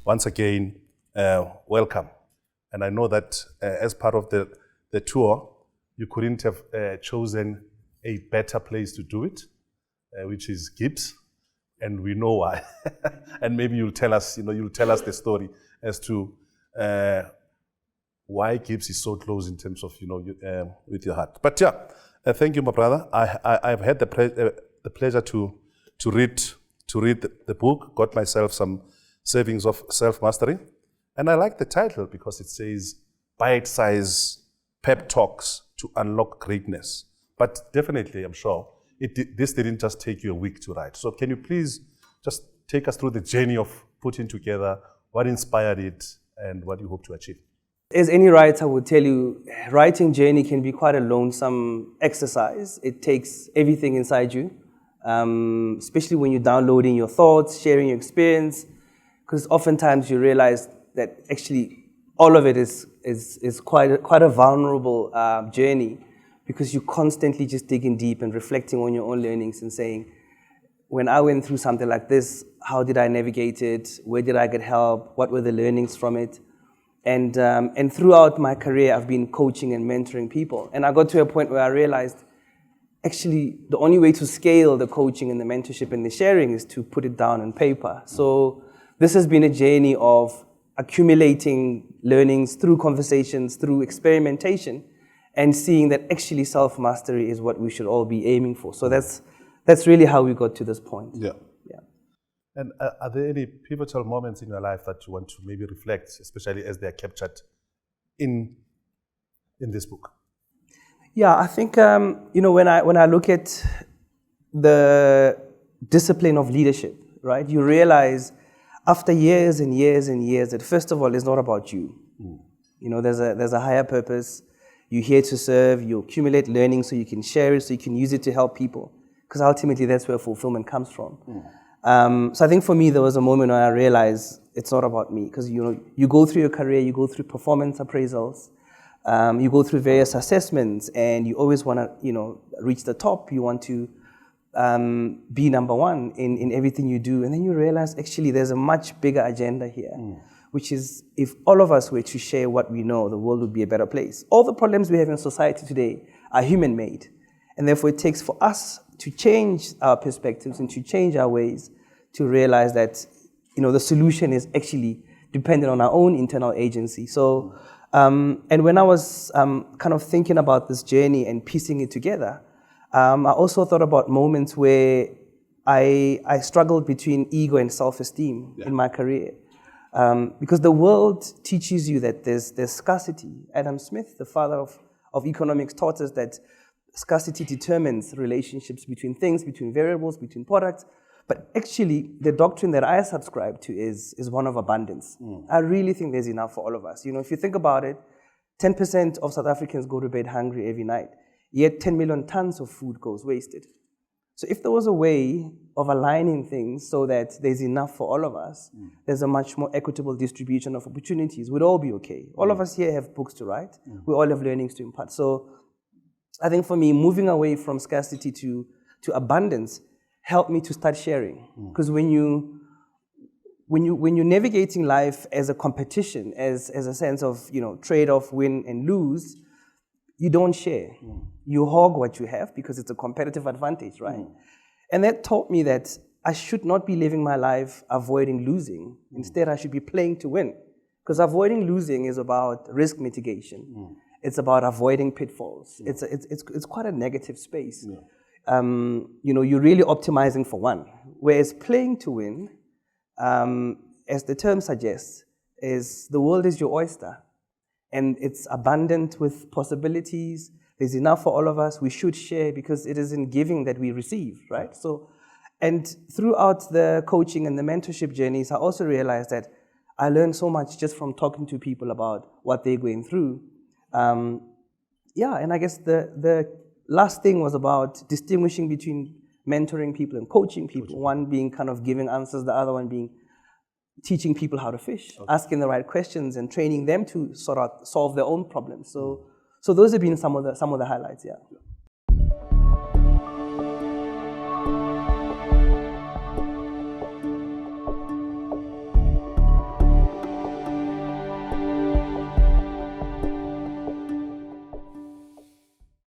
once again, welcome. And I know that as part of the tour, you couldn't have chosen a better place to do it, which is GIBS, and we know why. And maybe you'll tell us the story as to why GIBS is so close in terms of, with your heart. But yeah, thank you, my brother. I've had the pleasure to read the book, got myself some Savings of Self-Mastery. And I like the title because it says, bite-size pep talks to unlock greatness. But definitely, I'm sure, this didn't just take you a week to write. So can you please just take us through the journey of putting together what inspired it and what you hope to achieve? As any writer would tell you, writing journey can be quite a lonesome exercise. It takes everything inside you, especially when you're downloading your thoughts, sharing your experience, because oftentimes you realize that actually all of it is quite a vulnerable journey, because you're constantly just digging deep and reflecting on your own learnings and saying, when I went through something like this, how did I navigate it? Where did I get help? What were the learnings from it? And throughout my career, I've been coaching and mentoring people. And I got to a point where I realized, actually, the only way to scale the coaching and the mentorship and the sharing is to put it down on paper. So this has been a journey of accumulating learnings through conversations, through experimentation, and seeing that actually self-mastery is what we should all be aiming for. So that's really how we got to this point. Yeah. And are there any pivotal moments in your life that you want to maybe reflect, especially as they are captured in this book? Yeah, I think when I look at the discipline of leadership, right, you realize after years and years and years that first of all, it's not about you. There's a higher purpose. You're here to serve. You accumulate learning so you can share it, so you can use it to help people. Because ultimately, that's where fulfillment comes from. So I think for me, there was a moment where I realized it's not about me. Because you go through your career, you go through performance appraisals, you go through various assessments, and you always want to reach the top. You want to be number one in everything you do. And then you realize actually there's a much bigger agenda here, which is if all of us were to share what we know, the world would be a better place. All the problems we have in society today are human-made. And therefore it takes for us to change our perspectives and to change our ways to realize that the solution is actually dependent on our own internal agency. So, and when I was kind of thinking about this journey and piecing it together, I also thought about moments where I struggled between ego and self-esteem in my career. Because the world teaches you that there's scarcity. Adam Smith, the father of economics, taught us that scarcity determines relationships between things, between variables, between products. But actually, the doctrine that I subscribe to is one of abundance. I really think there's enough for all of us. If you think about it, 10% of South Africans go to bed hungry every night, yet 10 million tons of food goes wasted. So if there was a way of aligning things so that there's enough for all of us, there's a much more equitable distribution of opportunities, we'd all be okay. All of us here have books to write. We all have learnings to impart. So I think for me, moving away from scarcity to abundance helped me to start sharing. Because when you're navigating life as a competition, as a sense of trade-off, win and lose, you don't share. You hog what you have because it's a competitive advantage, right? And that taught me that I should not be living my life avoiding losing. Instead, I should be playing to win. Because avoiding losing is about risk mitigation. It's about avoiding pitfalls. It's quite a negative space. You're really optimizing for one. Whereas playing to win, as the term suggests, is the world is your oyster. And it's abundant with possibilities. There's enough for all of us. We should share because it is in giving that we receive, right? So, and throughout the coaching and the mentorship journeys, I also realized that I learned so much just from talking to people about what they're going through. And I guess the last thing was about distinguishing between mentoring people and coaching people. One being kind of giving answers, the other one being teaching people how to fish, asking the right questions and training them to sort of solve their own problems. So those have been some of the highlights, yeah.